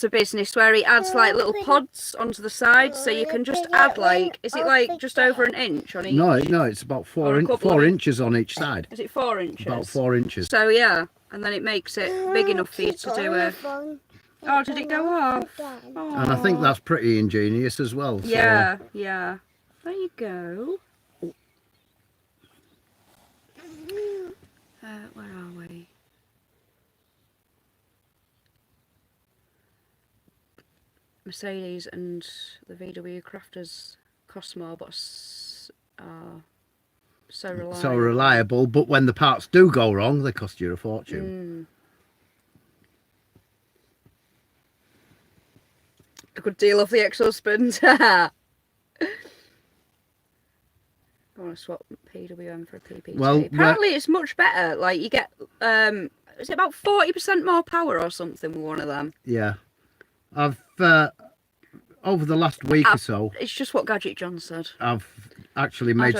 a business where he adds like little pods onto the side, so you can just add like, is it like just over an inch on each? No, it's about 4 inches on each side. Is it 4 inches? About 4 inches. So yeah, and then it makes it big enough for you to do a. Oh, did it go off? Oh. And I think that's pretty ingenious as well. So. Yeah, yeah. There you go. Where are we? Mercedes and the VW Crafters cost more, but are so reliable. So reliable, but when the parts do go wrong, they cost you a fortune. A good deal off the ex-husband. I want to swap PWM for a PPT. Well, apparently it's much better. Like you get, is it about 40% more power or something with one of them? Yeah. I've over the last week or so. It's just what Gadget John said. I've actually made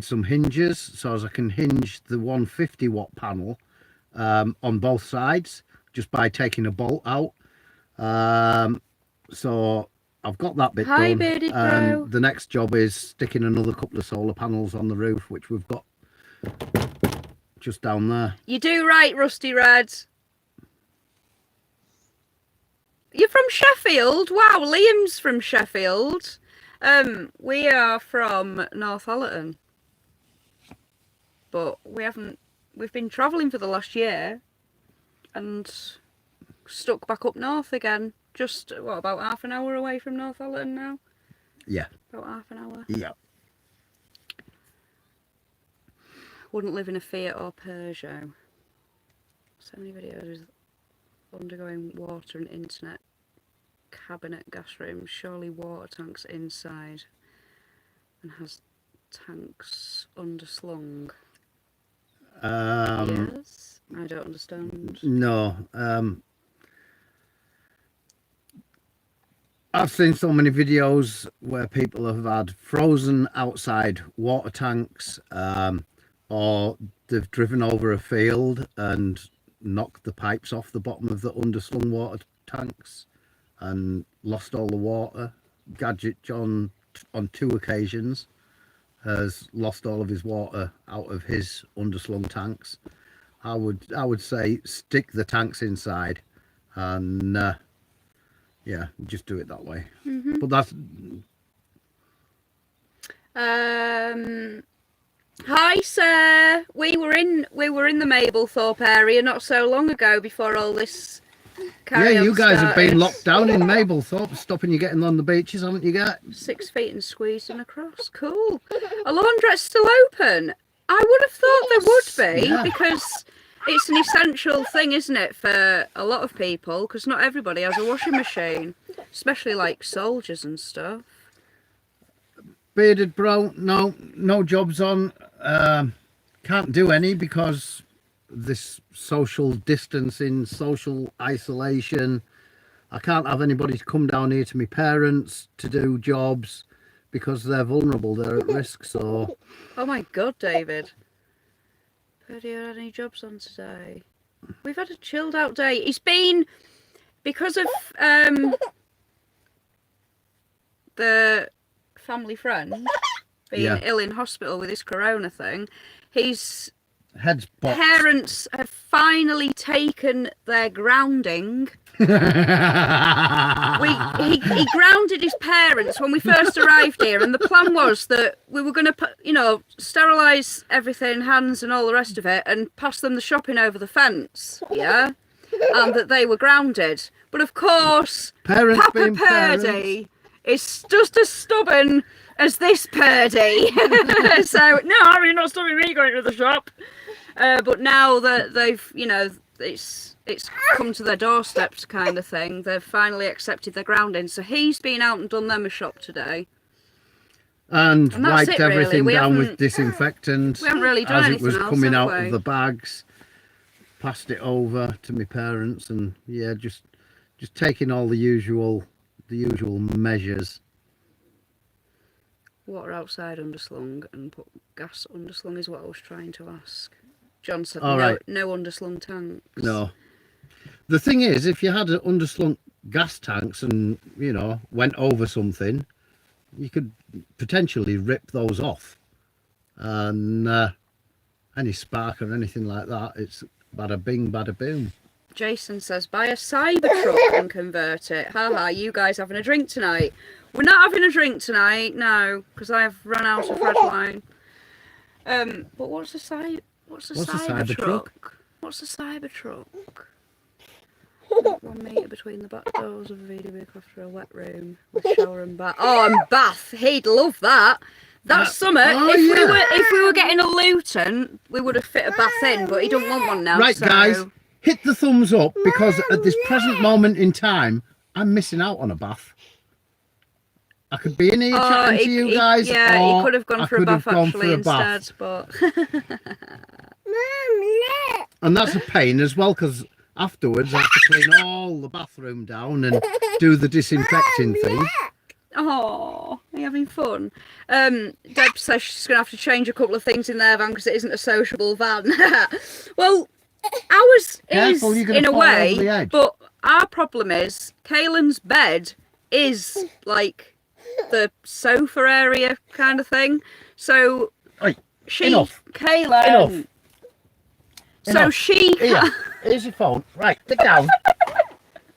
some hinges, so as I can hinge the 150 watt panel on both sides just by taking a bolt out. So I've got that bit done. Bearded Bro. The next job is sticking another couple of solar panels on the roof, which we've got just down there. You do right, Rusty Red. You're from Sheffield? Wow, Liam's from Sheffield. We are from Northallerton. But we've been travelling for the last year and stuck back up north again. Just, what, about half an hour away from Northallerton now? Yeah. About half an hour. Yeah. Wouldn't live in a Fiat or Peugeot. So many videos undergoing water and internet, cabinet, gas room, surely water tanks inside, and has tanks underslung. Yes, I don't understand. No, I've seen so many videos where people have had frozen outside water tanks, or they've driven over a field and knocked the pipes off the bottom of the underslung water tanks and lost all the water. Gadget John on 2 occasions has lost all of his water out of his underslung tanks. I would say stick the tanks inside and yeah, just do it that way. But that's hi sir, we were in the Mablethorpe area not so long ago before all this carry yeah, you guys started. have been locked down in Mablethorpe, stopping you getting on the beaches, haven't you, guys? 6 feet and squeezing across. Cool. A laundrette still open? I would have thought there would be, Yeah. because it's an essential thing, isn't it, for a lot of people, because not everybody has a washing machine, especially like soldiers and stuff. Bearded Bro, no jobs on. Can't do any because this social distancing, social isolation. I can't have anybody to come down here to my parents to do jobs because they're vulnerable, they're at risk. So Oh my god, David. Have you had any jobs on today? We've had a chilled out day. It's been because of the family friend being ill in hospital with his corona thing. He's Heads box. Parents have finally taken their grounding. He grounded his parents when we first arrived here, and the plan was that we were going to, sterilise everything, hands and all the rest of it, and pass them the shopping over the fence, yeah? And that they were grounded. But of course, parents Papa Purdy is just as stubborn as this Purdy. So, no, I mean, not stopping me going to the shop. But now that they've, it's come to their doorsteps kind of thing, they've finally accepted their grounding. So he's been out and done them a shop today. And wiped everything down with disinfectant. We haven't really done as anything it was else, coming have out we? of the bags. Passed it over to my parents, and yeah, just taking all the usual measures. Water outside underslung and put gas underslung is what I was trying to ask. John said no underslung tanks. No. The thing is, if you had underslung gas tanks and, went over something, you could potentially rip those off. And any spark or anything like that, it's bada bing, bada boom. Jason says, buy a Cybertruck and convert it. Haha, you guys having a drink tonight? We're not having a drink tonight, no, because I've run out of red wine. But what's a Cybertruck? What's a Cybertruck? 1 metre between the back doors of a VW after a wet room with shower and bath. Oh, and bath. He'd love that. That's summer. If we were getting a Luton, we would have fit a bath in, but he don't want one now. Right, guys, hit the thumbs up, because at this present moment in time, I'm missing out on a bath. I could be in here chatting to you guys. Yeah, or he could have gone for a bath actually instead, but. Mum, and that's a pain as well, because afterwards I have to clean all the bathroom down and do the disinfecting thing. Oh, are you having fun? Deb says she's going to have to change a couple of things in their van because it isn't a sociable van. Well, ours is in a way, but our problem is Kaylin's bed is like the sofa area kind of thing. So Kaylin. So Enough. Here's your phone. Right, get down.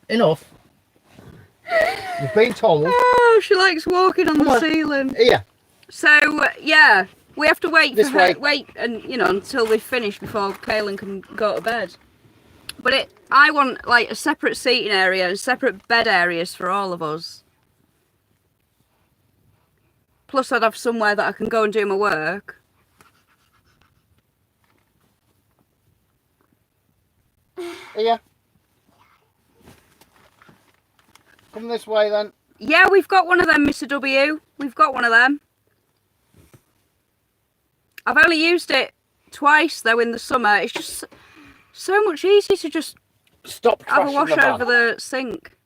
Enough. You've been told. Oh, she likes walking on the ceiling. Here. So yeah, we have to wait for her. Wait, and until we finish before Kaylin can go to bed. But I want like a separate seating area and separate bed areas for all of us. Plus, I'd have somewhere that I can go and do my work. Here. Come this way then. Yeah, we've got one of them, Mr. W. We've got one of them. I've only used it twice though in the summer. It's just so much easier to just have a wash over the sink.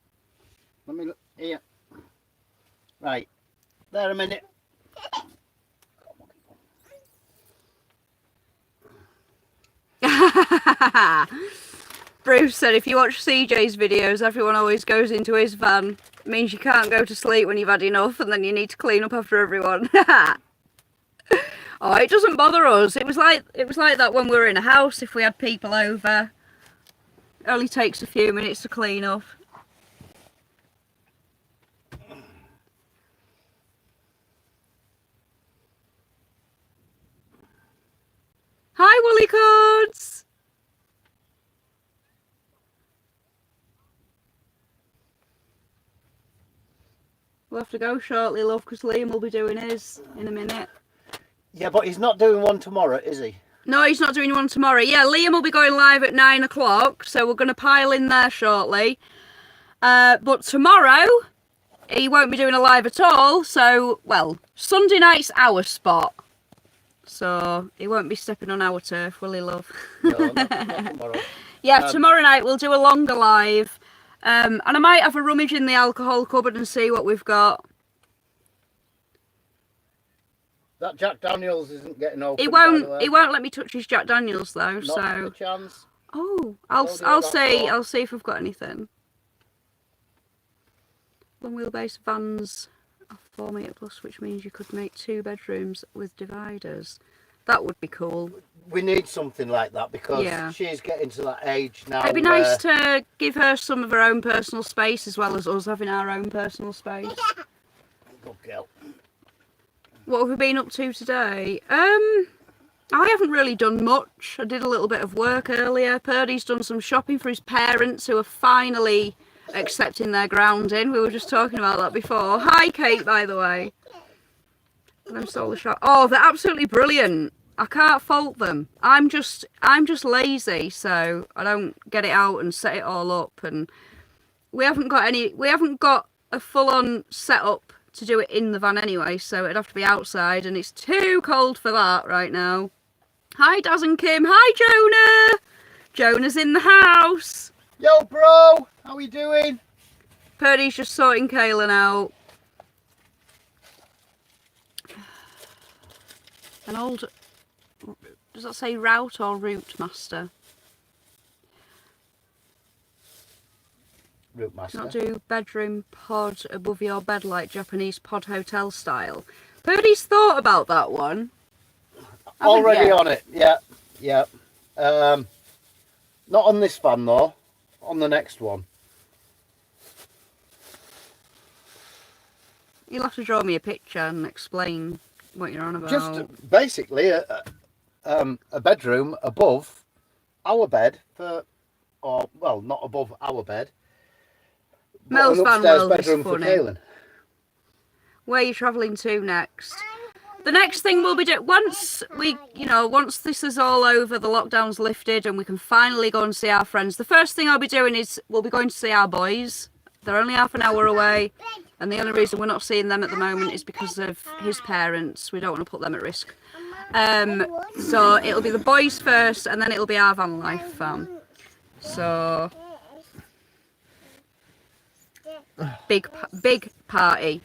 Let me look here. Right. There a minute. Bruce said if you watch CJ's videos, everyone always goes into his van. It means you can't go to sleep when you've had enough and then you need to clean up after everyone. Oh, it doesn't bother us. It was like that when we were in a house if we had people over. It only takes a few minutes to clean up. Hi, Woolly Cords! We'll have to go shortly, love, because Liam will be doing his in a minute. Yeah, but he's not doing one tomorrow, is he? No, he's not doing one tomorrow. Yeah, Liam will be going live at 9 o'clock, so we're going to pile in there shortly. But tomorrow, he won't be doing a live at all, so, well, Sunday night's our spot. So, he won't be stepping on our turf, will he, love? No, not tomorrow. Yeah, tomorrow night we'll do a longer live. And I might have a rummage in the alcohol cupboard and see what we've got. That Jack Daniels isn't getting open. He won't let me touch his Jack Daniels though. Not So. a chance. Oh, I'll see. I'll see if I've got anything. Long wheelbase vans are 4 metre plus, which means you could make 2 bedrooms with dividers. That would be cool. we need something like that because Yeah. she's getting to that age now. It'd be nice to give her some of her own personal space as well as us having our own personal space. Good girl. What have we been up to today? I haven't really done much. I did a little bit of work earlier. Purdy's done some shopping for his parents who are finally accepting their grounding. We were just talking about that before. Hi, Kate, by the way. Them stole the shop. Oh, they're absolutely brilliant. I can't fault them. I'm just lazy, so I don't get it out and set it all up. And we haven't got a full-on setup to do it in the van anyway, so it'd have to be outside, and it's too cold for that right now. Hi, Daz and Kim. Hi, Jonah. Jonah's in the house. Yo, bro. How we doing? Purdy's just sorting Kaylin out. An old... Does that say route or route master? Route master. Not do bedroom pod above your bed like Japanese pod hotel style. Purdy's thought about that one. Already on it. Yeah. Not on this van though. On the next one. You'll have to draw me a picture and explain what you're on about. Just basically a bedroom above our bed not above our bed. Mel's van world is bedroom for funny. Kaylin. Where are you travelling to next? The next thing we'll be doing, once this is all over, the lockdown's lifted and we can finally go and see our friends, the first thing I'll be doing is we'll be going to see our boys. They're only half an hour away, and the only reason we're not seeing them at the moment is because of his parents. We don't want to put them at risk. So it'll be the boys first, and then it'll be our van life fam. So big party.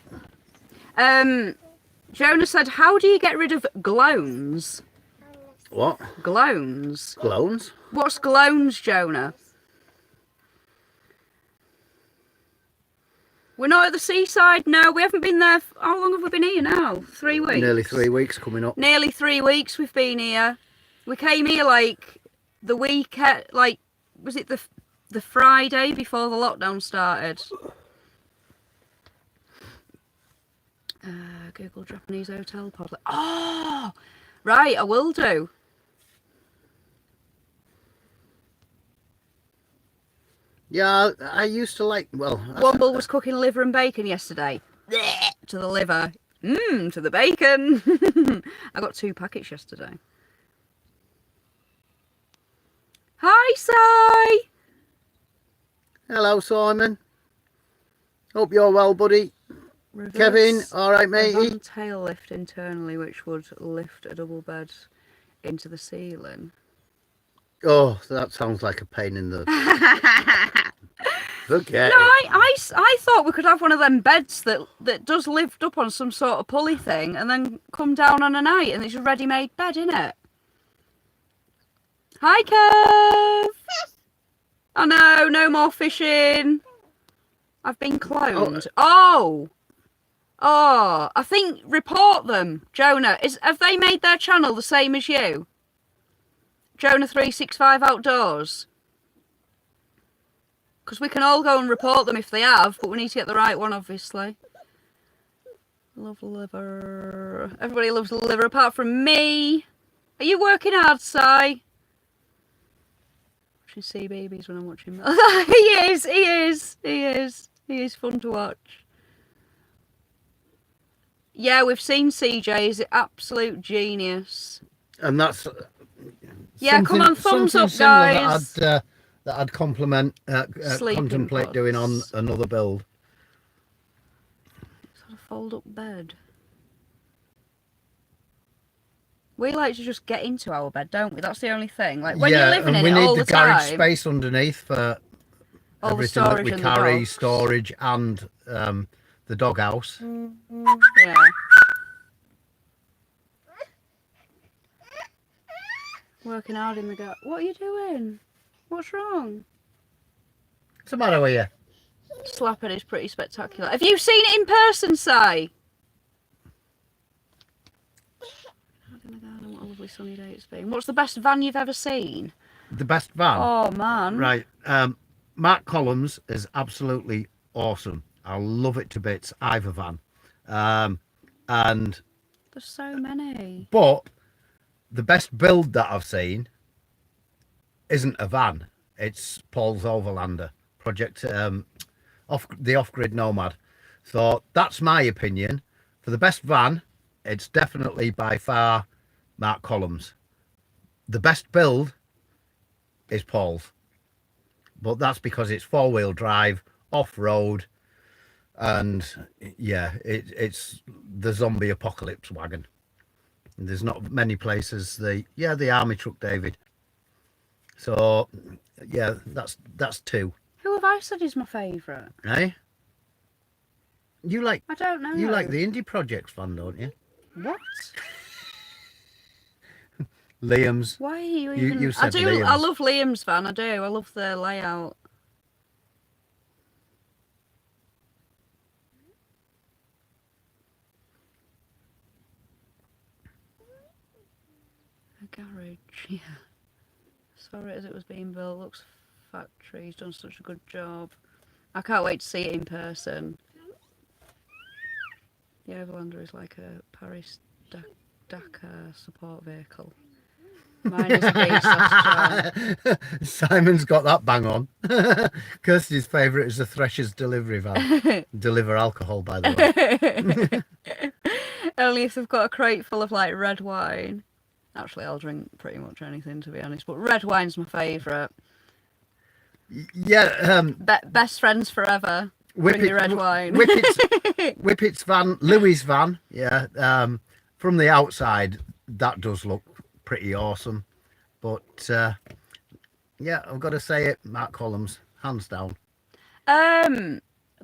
Jonah said, how do you get rid of glones? What? Glones. Glones? What's glones, Jonah? We're not at the seaside. No, we haven't been there. How long have we been here now? 3 weeks? Nearly 3 weeks coming up. Nearly 3 weeks we've been here. We came here like the weekend, was it the Friday before the lockdown started? Google Japanese hotel pod. Oh, right, I will do. Yeah, I used to like, Womble was cooking liver and bacon yesterday. To the liver. To the bacon. I got 2 packets yesterday. Hi, Si. Hello, Simon. Hope you're well, buddy. Reverse Kevin, all right, matey? van tail lift internally, which would lift a double bed into the ceiling. Oh, that sounds like a pain in the... Forget No, it. I thought we could have one of them beds that does lift up on some sort of pulley thing and then come down on a night, and it's a ready-made bed, innit? Hi, Kev. Oh no, no more fishing. I've been cloned. Oh, I think report them, Jonah. Have they made their channel the same as you? Jonah 365 Outdoors. Because we can all go and report them if they have, but we need to get the right one, obviously. Love liver. Everybody loves liver apart from me. Are you working hard, Si? Watching sea babies when I'm watching. He is fun to watch. Yeah, we've seen CJ. He's an absolute genius. And that's... Yeah, come on, thumbs up, guys. That I'd contemplate doing on another build. Sort of fold-up bed. We like to just get into our bed, don't we? That's the only thing. Like when you're living in it all the time. We need the garage space underneath for all everything the that storage we and carry, the dogs. storage, and the doghouse. Yeah. Working hard in the garden. What are you doing? What's wrong? What's the matter with you? Slapping is pretty spectacular. Have you seen it in person, Si? What a lovely sunny day it's been. What's the best van you've ever seen? The best van? Oh, man. Right. Mark Collins is absolutely awesome. I love it to bits. Ivor van. And there's so many. But the best build that I've seen isn't a van. It's Paul's Overlander project, the Off-Grid Nomad. So that's my opinion. For the best van, it's definitely by far Mark Collins. The best build is Paul's. But that's because it's 4-wheel drive, off-road, and yeah, it's the zombie apocalypse wagon. There's not many places. The army truck, David. So yeah, that's 2. Who have I said is my favourite? Eh? You like? I don't know. You like the Indie Projects van, don't you? What? Liam's. Why are you even? You said I do. Liam's. I love Liam's van. I do. I love the layout. A garage. Yeah. Saw it as it was being built. Looks factory. He's done such a good job. I can't wait to see it in person. The Overlander is like a Paris Dakar support vehicle. Mine is a V-Sass. Simon's got that bang on. Kirsty's favourite is the Thresher's delivery van. Deliver alcohol, by the way. Only if they've got a crate full of like red wine. Actually, I'll drink pretty much anything, to be honest. But red wine's my favourite. Yeah. Best friends forever. Bring your red wine. Whippet's van, Louis' van. Yeah. From the outside, that does look pretty awesome. But yeah, I've got to say it, Mark Collins, hands down.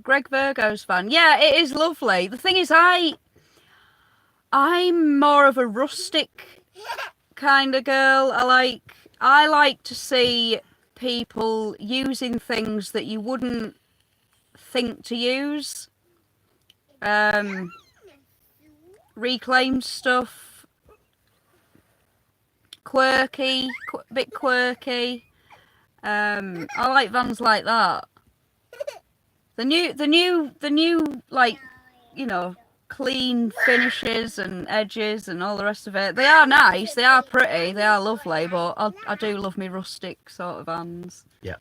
Greg Virgo's van. Yeah, it is lovely. The thing is, I'm more of a rustic kind of girl. I like to see people using things that you wouldn't think to use. Reclaimed stuff, quirky, bit quirky. I like vans like that. The new like, you know, clean finishes and edges and all the rest of it. They are nice, they are pretty, they are lovely, but I do love me rustic sort of vans. Yeah.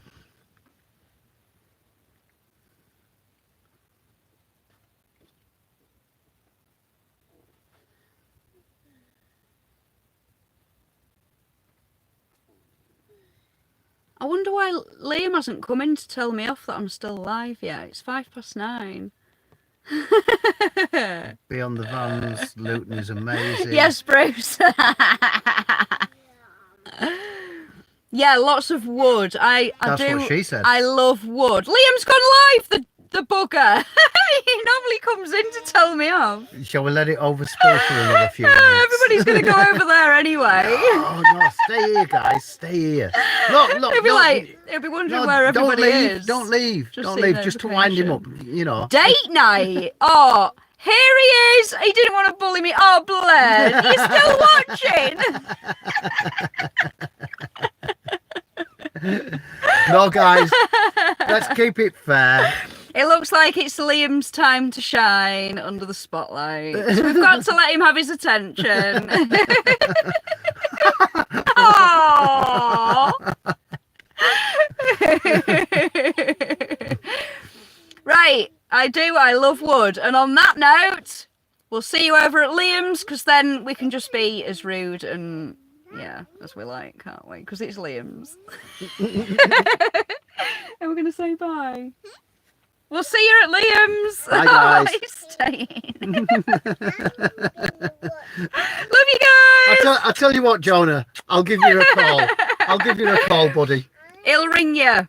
I wonder why Liam hasn't come in to tell me off that I'm still alive yet. It's 9:05. Beyond the Vans, Luton is amazing. Yes, Bruce. Yeah, lots of wood. I That's do. what she said. I love wood. Liam's gone live. The bugger. He normally comes in to tell me off. Shall we let it overspill for another few minutes? Everybody's going to go over there anyway. Oh no, stay here, guys. Stay here. Look. He'll be wondering where everybody is. Don't leave. Don't leave. Just to wind him up, you know. Date night. Oh, here he is. He didn't want to bully me. Oh, Blair, you're still watching. No, guys. Let's keep it fair. It looks like it's Liam's time to shine under the spotlight. So we've got to let him have his attention. Aww. Right, I love wood. And on that note, we'll see you over at Liam's, because then we can just be as rude and, yeah, as we like, can't we? Because it's Liam's. And we're going to say bye. We'll see you at Liam's. Bye, guys. He's staying. Love you guys. I'll tell you what, Jonah. I'll give you a call. I'll give you a call, buddy. He'll ring you.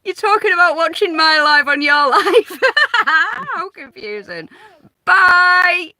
You're talking about watching my live on your live. How confusing. Bye.